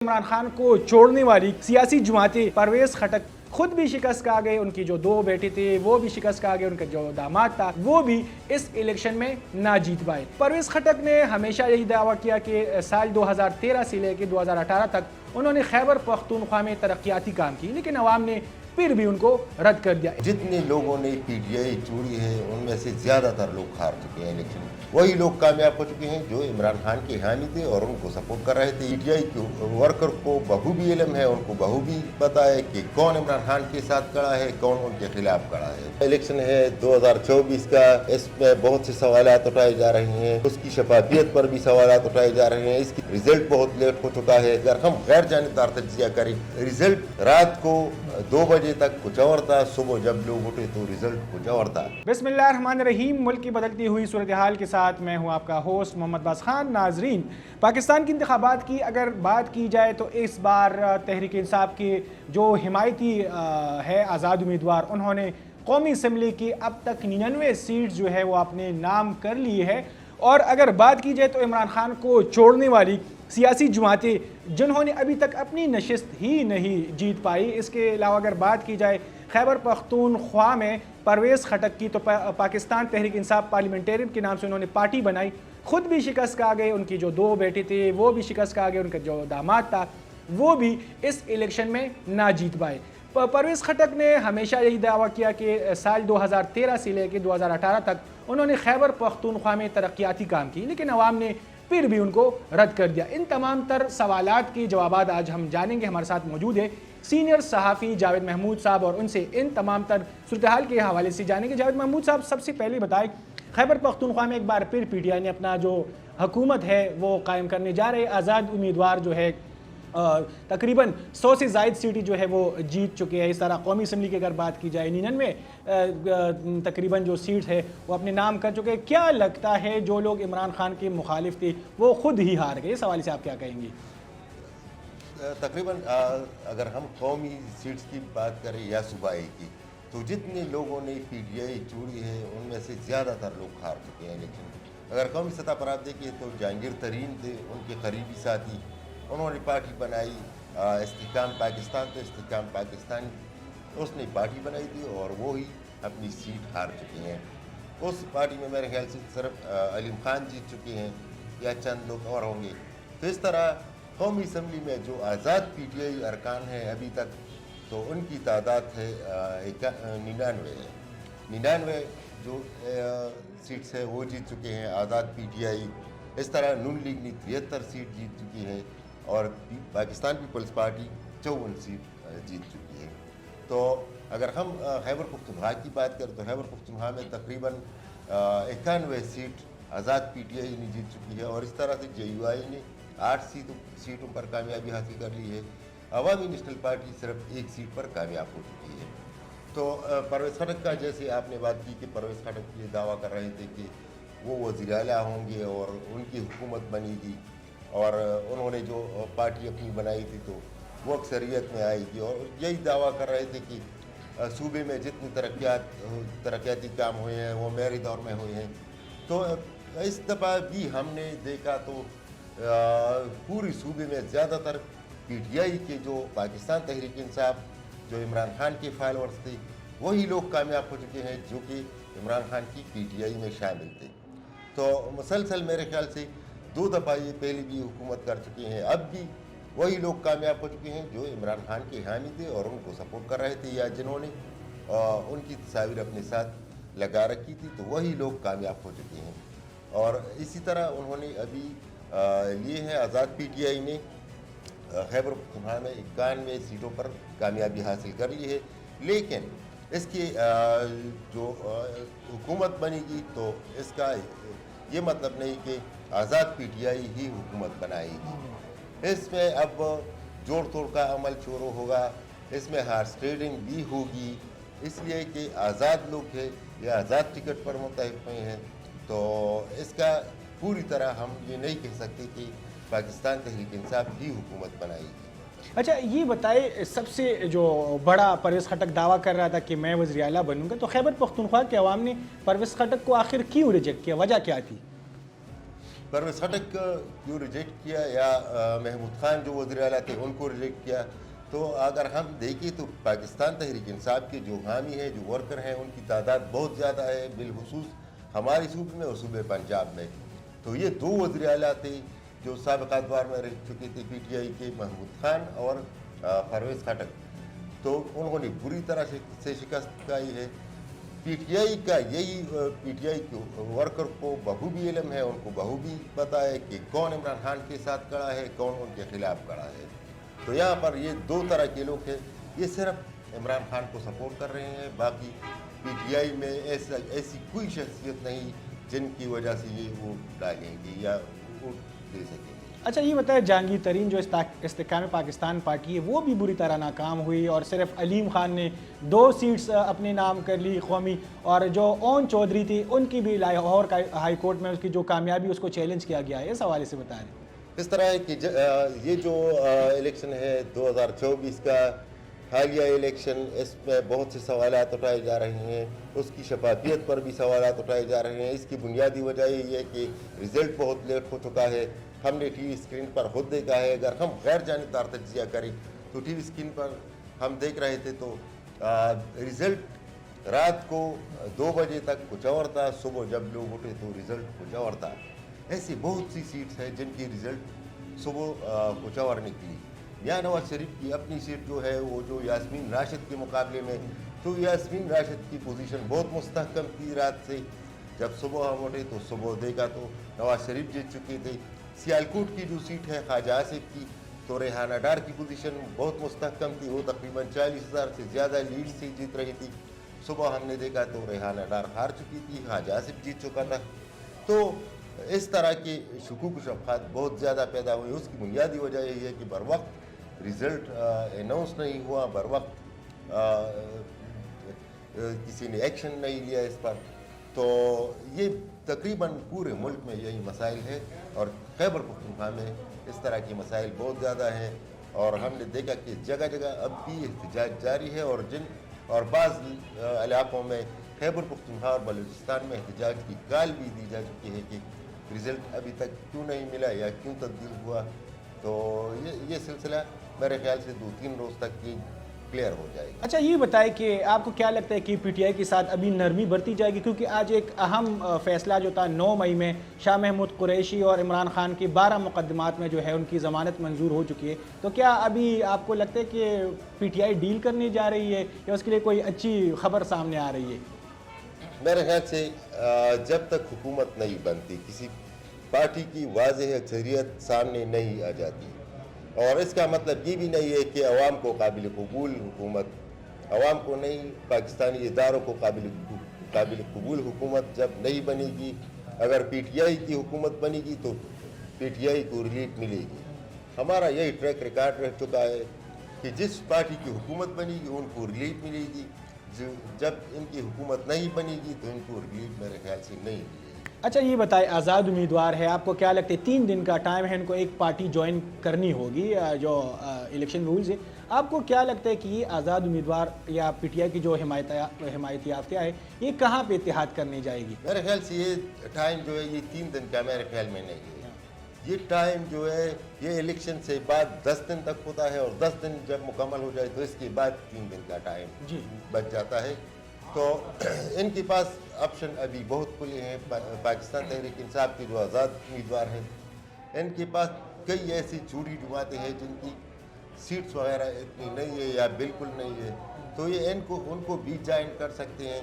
عمران خان کو چھوڑنے والی سیاسی جماعتیں پرویز خٹک خود بھی شکست کھا گئے، ان کی جو دو بیٹے تھے وہ بھی شکست کھا گئے، ان کا جو داماد تھا وہ بھی اس الیکشن میں نہ جیت پائے۔ پرویز خٹک نے ہمیشہ یہی دعویٰ کیا کہ سال 2013 سے لے کے 2018 تک انہوں نے خیبر پختونخوا میں ترقیاتی کام کی، لیکن عوام نے پھر بھی ان کو رد کر دیا۔ جتنے لوگوں نے پی ٹی آئی چوری ہے ان میں سے زیادہ تر لوگ ہار چکے ہیں الیکشن میں، وہی لوگ کامیاب ہو چکے ہیں جو عمران خان کے حامی تھے اور ان کو سپورٹ کر رہے تھے۔ پی ٹی آئی کے ورکر کو بخوبی علم ہے، ان کو بخوبی پتہ ہے کہ کون عمران خان کے ساتھ کھڑا ہے، کون ان کے خلاف کھڑا ہے۔ الیکشن ہے 2024 کا، اس میں بہت سے سوالات اٹھائے جا رہے ہیں، اس کی شفافیت پر بھی سوالات اٹھائے جا رہے ہیں۔ اس کی رزلٹ بہت لیٹ ہو چکا ہے۔ اگر ہم غیر جانبدار تجزیہ کریں، رزلٹ رات کو 2 بجے تک کچھ اور تھا، صبح جب لوگ اٹھے تو رزلٹ کچھ اور تھا۔ بسم اللہ الرحمن الرحیم۔ ملک کی بدلتی ہوئی صورتحال کے ساتھ میں ہوں آپ کا ہوسٹ محمد باز خان۔ ناظرین، پاکستان کی انتخابات کی اگر بات کی جائے تو اس بار تحریک انصاف کے جو حمایتی ہے آزاد امیدوار، انہوں نے قومی اسمبلی کی اب تک 99 سیٹ جو ہے وہ اپنے نام کر لی ہے، اور اگر بات کی جائے تو عمران خان کو چھوڑنے والی سیاسی جماعتیں جنہوں نے ابھی تک اپنی نشست ہی نہیں جیت پائی۔ اس کے علاوہ اگر بات کی جائے خیبر پختونخوا میں پرویز خٹک کی، تو پاکستان تحریک انصاف پارلیمنٹیرین کے نام سے انہوں نے پارٹی بنائی، خود بھی شکست کھا گئے، ان کی جو دو بیٹے تھے وہ بھی شکست کھا گئے، ان کا جو داماد تھا وہ بھی اس الیکشن میں نہ جیت پائے۔ پرویز خٹک نے ہمیشہ یہی دعویٰ کیا کہ سال 2013 سے لے کے 2018 تک انہوں نے خیبر پختونخوا میں ترقیاتی کام کی، لیکن عوام نے پھر بھی ان کو رد کر دیا۔ ان تمام تر سوالات کی جوابات آج ہم جانیں گے۔ ہمارے ساتھ موجود ہے سینئر صحافی جاوید محمود صاحب، اور ان سے ان تمام تر صورتحال کے حوالے سے جانیں گے۔ جاوید محمود صاحب، سب سے پہلے بتائیں، خیبر پختونخوا میں ایک بار پھر پی ٹی آئی نے اپنا جو حکومت ہے وہ قائم کرنے جا رہے، آزاد امیدوار جو ہے تقریباً 100 سے زائد سیٹیں جو ہے وہ جیت چکے ہیں۔ اس طرح قومی اسمبلی کی اگر بات کی جائے 99 تقریباً جو سیٹ ہے وہ اپنے نام کر چکے ہیں۔ کیا لگتا ہے جو لوگ عمران خان کے مخالف تھے وہ خود ہی ہار گئے؟ اس حوالے سے آپ کیا کہیں گے؟ تقریباً اگر ہم قومی سیٹس کی بات کریں یا صوبائی کی، تو جتنے لوگوں نے پی ٹی آئی چوری ہے ان میں سے زیادہ تر لوگ ہار چکے ہیں الیکشن میں۔ اگر قومی سطح پر آپ دیکھیں تو جہانگیر ترین تھے، ان کے قریبی ساتھی، انہوں نے پارٹی بنائی، استحکام پاکستان تو استحکام پاکستان، اس نے پارٹی بنائی تھی اور وہی اپنی سیٹ ہار چکے ہیں۔ اس پارٹی میں میرے خیال سے صرف علیم خان جیت چکے ہیں یا چند لوگ اور ہوں گے۔ تو اس طرح قومی اسمبلی میں جو آزاد پی ٹی آئی ارکان ہیں ابھی تک، تو ان کی تعداد ہے 99 جو سیٹس ہے وہ جیت چکے ہیں آزاد پی ٹی آئی۔ اس طرح نون لیگ نے 73 سیٹ جیت چکی ہے اور پاکستان پیپلز پارٹی 54 سیٹ جیت چکی ہے۔ تو اگر ہم خیبر پختونخوا کی بات کریں تو خیبر پختونخوا میں تقریباً 91 set Azad P T I نے جیت چکی ہے، اور اس طرح سے جے یو آئی نے 8 سیٹوں پر کامیابی حاصل کر لی ہے۔ عوامی نیشنل پارٹی صرف 1 سیٹ پر کامیاب ہو چکی ہے۔ تو پرویز خٹک کا جیسے آپ نے بات کی کہ پرویز خٹک یہ دعویٰ کر رہے تھے کہ وہ وزیر اعلیٰ ہوں گے اور ان کی حکومت بنے گی، اور انہوں نے جو پارٹی اپنی بنائی تھی تو وہ اکثریت میں آئے گی، اور یہی دعویٰ کر رہے تھے کہ صوبے میں جتنے ترقیاتی کام ہوئے ہیں وہ میرے دور میں ہوئے ہیں۔ تو اس دفعہ بھی ہم نے دیکھا تو پوری صوبے میں زیادہ تر پی ٹی آئی کے جو پاکستان تحریک انصاف جو عمران خان کے فالورز تھے وہی لوگ کامیاب ہو چکے ہیں جو کہ عمران خان کی پی ٹی آئی میں شامل تھے۔ تو مسلسل میرے خیال سے 2 دفعہ یہ پہلے بھی حکومت کر چکے ہیں، اب بھی وہی لوگ کامیاب ہو چکے ہیں جو عمران خان کے حامی تھے اور ان کو سپورٹ کر رہے تھے، یا جنہوں نے ان کی تصاویر اپنے ساتھ لگا رکھی تھی تو وہی لوگ کامیاب ہو چکے ہیں۔ اور اسی طرح انہوں نے ابھی لیے ہیں آزاد پی ٹی آئی نے خیبر پختونخوا میں 91 سیٹوں پر کامیابی حاصل کر لی ہے، لیکن اس کی جو حکومت بنے گی تو اس کا یہ مطلب نہیں کہ آزاد پی ٹی آئی ہی حکومت بنائے گی۔ اس میں اب جوڑ توڑ کا عمل شروع ہوگا، اس میں ہارس ٹریڈنگ بھی ہوگی، اس لیے کہ آزاد لوگ ہیں یا آزاد ٹکٹ پر متحد ہوئے ہیں، تو اس کا پوری طرح ہم یہ نہیں کہہ سکتے کہ پاکستان تحریک انصاف ہی حکومت بنائے گی۔ اچھا یہ بتائے، سب سے جو بڑا پرویز خٹک دعویٰ کر رہا تھا کہ میں وزیر اعلیٰ بنوں گا، تو خیبر پختونخوا کے عوام نے پرویز خٹک کو آخر کیوں ریجیکٹ کیا؟ وجہ کیا تھی؟ परवेज़ खटक क्यों रिजेक्ट किया या महमूद खान जो वज़ीर आला थे उनको रिजेक्ट किया। तो अगर हम देखें तो पाकिस्तान तहरीक इंसाफ के जो हामी हैं, जो वर्कर हैं, उनकी तादाद बहुत ज़्यादा है, बिलखुसूस हमारे सूबे में और सूबे पंजाब में। तो ये दो वज़ीर आला थे जो साबिक़ अदवार में रह चुके थे PTI के, महमूद खान और परवेज़ खटक। तो उन्होंने बुरी तरह से शिकस्त खाई है। PTI का यही PTI के वर्कर को बखूबी इल्म है, उनको बखूबी पता है कि कौन इमरान खान के साथ खड़ा है, कौन उनके खिलाफ खड़ा है। तो यहाँ पर ये दो तरह के लोग हैं, ये सिर्फ इमरान खान को सपोर्ट कर रहे हैं, बाकी PTI में ऐसी कोई शख्सियत नहीं जिनकी वजह से ये वोट डालेंगे या वोट दे सकेंगे। अच्छा ये बताएं, जहांगीर तरीन जो इस्तेहकाम पाकिस्तान पार्टी है वो भी बुरी तरह नाकाम हुई और सिर्फ अलीम खान ने 2 सीट्स अपने नाम कर ली कौमी, और जो ओन चौधरी थी उनकी भी लाहौर हाई कोर्ट में उसकी जो कामयाबी उसको चैलेंज किया गया है। इस हवाले से बता दें। इस तरह है कि ये जो इलेक्शन है 2024 का हालिया इलेक्शन, इसमें बहुत से सवालात उठाए जा रहे हैं, उसकी शफाफियत पर भी सवालात उठाए जा रहे हैं। इसकी बुनियादी वजह यही है कि रिज़ल्ट बहुत लेट हो चुका है। हमने TV स्क्रीन पर खुद देखा है, अगर हम गैर जानिबदार तज्जिया करें तो TV स्क्रीन पर हम देख रहे थे तो रिज़ल्ट रात को 2 बजे तक कुछ और था, सुबह जब लोग उठे तो रिज़ल्ट कुछ और था। ऐसी बहुत सी सीट्स हैं जिनकी रिज़ल्ट सुबह कुछ और निकली। या नवाज शरीफ की अपनी सीट जो है वो जो यास्मीन राशिद के मुकाबले में, तो यास्मीन राशिद की पोजीशन बहुत मुस्तहकम थी। रात से जब सुबह हम उठे तो सुबह देखा तो नवाज शरीफ जीत चुके थे। सियालकोट की जो सीट है ख्वाजा आसिफ की, तो रेहाना डार की पोजीशन बहुत मुस्तहकम थी, वो तकरीबन 40,000 से ज़्यादा लीड से जीत रही थी। सुबह हमने देखा तो रेहाना डार हार चुकी थी, ख्वाजा आसिफ जीत चुका था। तो इस तरह के शुकूक शबहात बहुत ज़्यादा पैदा हुए। उसकी बुनियादी वजह यही है कि बर वक्त रिज़ल्ट अनाउंस नहीं हुआ, बर वक्त किसी ने एक्शन नहीं लिया इस पर। तो ये तकरीबन पूरे मुल्क में यही मसाइल है और खैबर पख्तूनख्वा में इस तरह के मसाइल बहुत ज़्यादा हैं। और हमने देखा कि जगह जगह अब भी एहतजाज जारी है और बाज़ इलाकों में खैबर पख्तूनख्वा और बलूचिस्तान में एहतजाज की काल भी दी जा चुकी है कि रिज़ल्ट अभी तक क्यों नहीं मिला या क्यों तब्दील हुआ। तो ये सिलसिला मेरे ख्याल से 2-3 रोज़ तक की क्लियर हो जाएगा। अच्छा ये बताएं कि आपको क्या लगता है कि PTI के साथ अभी नरमी बरती जाएगी, क्योंकि आज एक अहम फैसला जो था 9 मई में शाह महमूद कुरैशी और इमरान खान की 12 मुकदमात में जो है उनकी ज़मानत मंजूर हो चुकी है। तो क्या अभी आपको लगता है कि PTI डील करने जा रही है या उसके लिए कोई अच्छी खबर सामने आ रही है? मेरे ख्याल से जब तक हुकूमत नहीं बनती, किसी पार्टी की वाज़ेह अक्सरियत सामने नहीं आ जाती, और इसका मतलब ये भी नहीं है कि अवाम को काबिल कबूल हुकूमत, अवाम को नहीं, पाकिस्तानी इदारों को काबिल कबूल हुकूमत जब नहीं बनेगी, अगर PTI की हुकूमत बनेगी तो PTI को रिलीफ मिलेगी। हमारा यही ट्रैक रिकॉर्ड रह चुका है कि जिस पार्टी की हुकूमत बनेगी उनको रिलीफ मिलेगी, जब इनकी हुकूमत नहीं बनेगी तो इनको रिलीफ मेरे ख्याल से नहीं मिलेगी। अच्छा ये बताएं, आज़ाद उम्मीदवार है, आपको क्या लगता है 3 दिन का टाइम है, इनको एक पार्टी ज्वाइन करनी होगी जो इलेक्शन रूल्स है, आपको क्या लगता है कि ये आज़ाद उम्मीदवार या PTI की जो हिमायती याफ्ता है ये कहाँ पे इत्तेहाद करने जाएगी? मेरे ख्याल से ये टाइम जो है ये 3 दिन का मेरे ख्याल में नहीं है। ये टाइम जो है ये इलेक्शन से बाद 10 दिन तक होता है, और 10 दिन जब मुकम्मल हो जाए तो इसके बाद 3 दिन का टाइम बच जाता है। तो इनके पास ऑप्शन अभी बहुत खुले हैं। पाकिस्तान तहरीक इंसाफ के जो आज़ाद उम्मीदवार हैं, इनके पास कई ऐसी छोटी जमातें हैं जिनकी सीट्स वगैरह इतनी नहीं है या बिल्कुल नहीं है, तो ये उनको भी ज्वाइन कर सकते हैं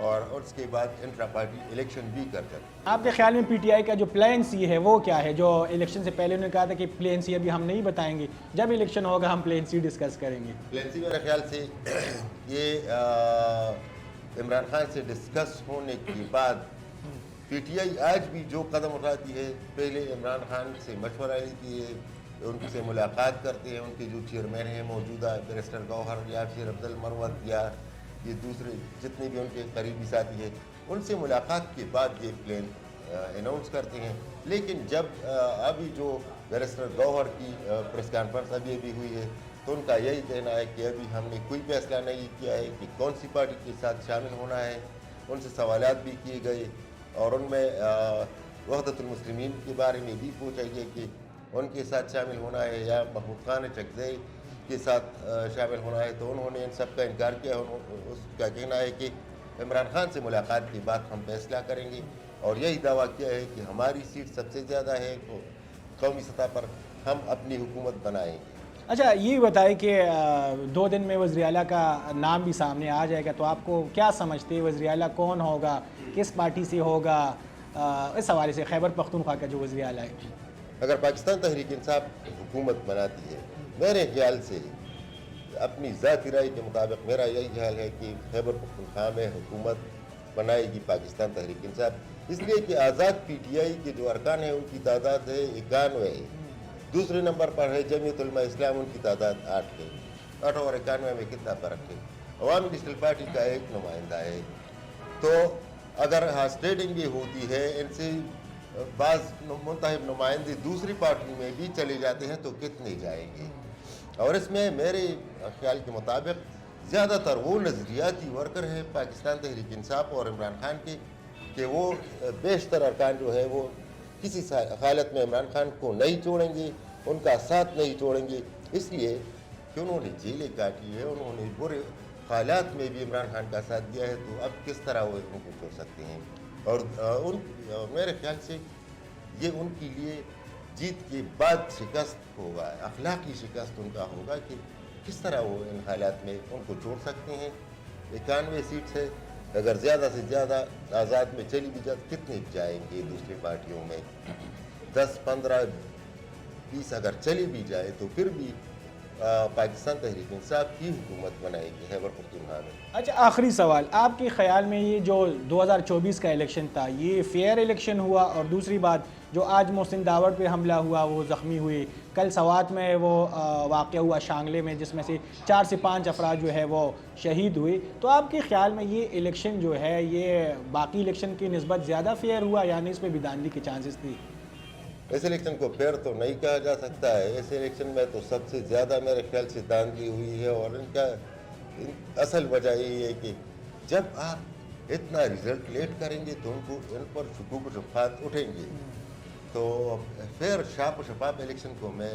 और उसके बाद इंट्रा पार्टी इलेक्शन भी कर सकते हैं। आपके ख्याल में PTI का जो प्लान C है वो क्या है? जो इलेक्शन से पहले उन्होंने कहा था कि प्लान C अभी हम नहीं बताएंगे, जब इलेक्शन होगा हम प्लान C डिस्कस करेंगे। प्लान C मेरे ख्याल से ये इमरान खान से डिस्कस होने के बाद PTI आज भी जो कदम उठाती है, पहले इमरान खान से मशवरा लेती है, उनसे मुलाकात करते हैं, उनके जो चेयरमैन हैं मौजूदा बैरिस्टर गौहर या फिर अब्दुल मरवत या ये दूसरे जितने भी उनके करीबी साथी हैं, उनसे मुलाकात के बाद ये प्लान अनाउंस करते हैं। लेकिन जब अभी जो बैरिस्टर गौहर की प्रेस कॉन्फ्रेंस अभी हुई है, तो उनका यही कहना है कि अभी हमने कोई फैसला नहीं किया है कि कौन सी पार्टी के साथ शामिल होना है। उनसे सवालात भी किए गए और उनमें वहदतुल मुस्लिमीन के बारे में भी पूछा गया कि उनके साथ शामिल होना है या महमूद खान चकज़ई के साथ शामिल होना है, तो उन्होंने इन सब का इनकार किया। उसका कहना है कि इमरान खान से मुलाकात के बाद हम फैसला करेंगे, और यही दावा किया है कि हमारी सीट सबसे ज़्यादा है, तो कौमी सतह पर हम अपनी हुकूमत बनाएंगे। अच्छा, ये बताएं कि 2 दिन में वज़ीर आला का नाम भी सामने आ जाएगा, तो आपको क्या समझते हैं वज़ीर आला कौन होगा, किस पार्टी से होगा? इस हवाले से खैबर पख्तूनख्वा का जो वज़ीर आला है, अगर पाकिस्तान तहरीक इंसाफ हुकूमत बनाती है, मेरे ख्याल से अपनी ज़ाती राय के मुताबिक मेरा यही ख्याल है कि खैबर पख्तूनख्वा में हुकूमत बनाएगी पाकिस्तान तहरीक इंसाफ, इसलिए कि आज़ाद PTI के जो अरकान हैं उनकी तादाद है 91 है। दूसरे नंबर पर है जमीयत उलमा इस्लाम, उनकी तादाद 8 है। 8 और 91 में कितना फ़र्क है? अवामी नेशनल पार्टी का एक नुमाइंदा है। तो अगर हाउस ट्रेडिंग भी होती है, इनसे बाज़ मुंतखब नुमाइंदे दूसरी पार्टी में भी चले जाते हैं, तो कितने जाएंगे? और इसमें मेरे ख्याल के मुताबिक ज़्यादातर वो नज़रियाती वर्कर हैं पाकिस्तान तहरीक इंसाफ और इमरान खान के, कि वो बेशतर अरकान जो है वो किसी हालत में इमरान खान को नहीं छोड़ेंगे, उनका साथ नहीं छोड़ेंगे, इसलिए कि उन्होंने जेलें काटी है, उन्होंने बुरे हालात में भी इमरान खान का साथ दिया है, तो अब किस तरह वो उनको छोड़ सकते हैं? और मेरे ख्याल से ये उनके लिए जीत के बाद शिकस्त होगा, अखलाकी शिकस्त उनका होगा कि किस तरह वो इन हालात में उनको छोड़ सकते हैं। 91 सीट है, अगर ज़्यादा से ज़्यादा आज़ाद में चली भी जाए, कितने जाएंगे दूसरी पार्टियों में? 10, 15, 20 अगर चली भी जाए, तो फिर भी पाकिस्तान तहरीक इंसाफ की हुकूमत बनाएगी खैबर पख्तूनख्वा में। अच्छा, आखिरी सवाल, आपके ख्याल में ये जो 2024 का इलेक्शन था, ये फेयर इलेक्शन हुआ? और दूसरी बात, जो आज मोहसिन दावड़ पे हमला हुआ, वो ज़ख्मी हुए, कल सवात में वो वाक़या हुआ शांगले में, जिसमें से 4 से 5 अफराद जो है वो शहीद हुए, तो आपके ख्याल में ये इलेक्शन जो है ये बाकी इलेक्शन की निस्बत ज़्यादा फेयर हुआ, यानी इसमें भी धांधली के चांसेस थी? इस इलेक्शन को फेयर तो नहीं कहा जा सकता है। इस इलेक्शन में तो सबसे ज़्यादा मेरे ख्याल से धांधली हुई है, और इनका असल वजह यही है कि जब आप इतना रिजल्ट लेट करेंगे तो इन पर शुकूक शुबहात उठेंगे। तो फेयर शाप शफाफ इलेक्शन को मैं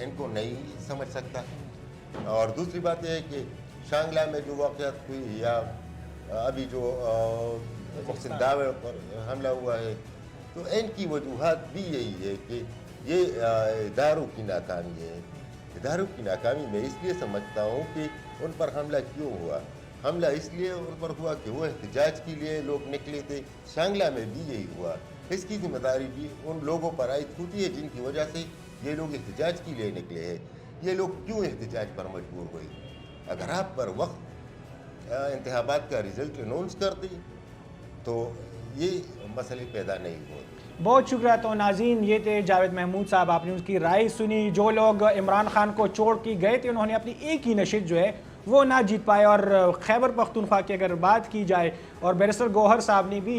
इनको नहीं समझ सकता। और दूसरी बात यह है कि शांगला में जो वाक़यात हुई, या अभी जो मोहसिन दावड़ पर हमला हुआ है, तो इनकी वजूहात भी यही है कि ये इदारों की नाकामी है। इदारों की नाकामी मैं इसलिए समझता हूँ कि उन पर हमला क्यों हुआ। हमला इसलिए उन पर हुआ कि वो एहतजाज के लिए लोग निकले थे। शांगला में भी यही हुआ। इसकी जिम्मेदारी भी उन लोगों पर आयद होती है जिनकी वजह से ये लोग एहतजाज के लिए निकले हैं। ये लोग क्यों एहतजाज पर मजबूर हुए? अगर आप पर वक्त इंतखाबात का रिज़ल्ट अनाउंस कर दें तो ये मसले पैदा नहीं होते। बहुत शुक्रिया। तो नाज़रीन, ये थे जावेद महमूद साहब, आपने उसकी राय सुनी। जो लोग इमरान खान को छोड़ के गए थे, उन्होंने अपनी एक ही नशिस्त जो है वो ना जीत पाए। और खैबर पख्तूनख्वा की अगर बात की जाए, और बैरिस्टर गौहर साहब ने भी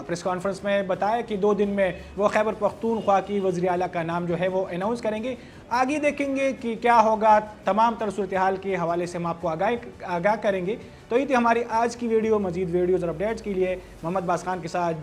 प्रेस कॉन्फ्रेंस में बताया कि 2 दिन में वो खैबर पख्तूनख्वा की वज़ीर आला का नाम जो है वो अनाउंस करेंगे। आगे देखेंगे कि क्या होगा, तमाम तर सूरत हाल के हवाले से हम आपको आगाह करेंगे। तो ये थी हमारी आज की वीडियो। मज़ीद वीडियोज़ और अपडेट्स के लिए मोहम्मद बास खान के साथ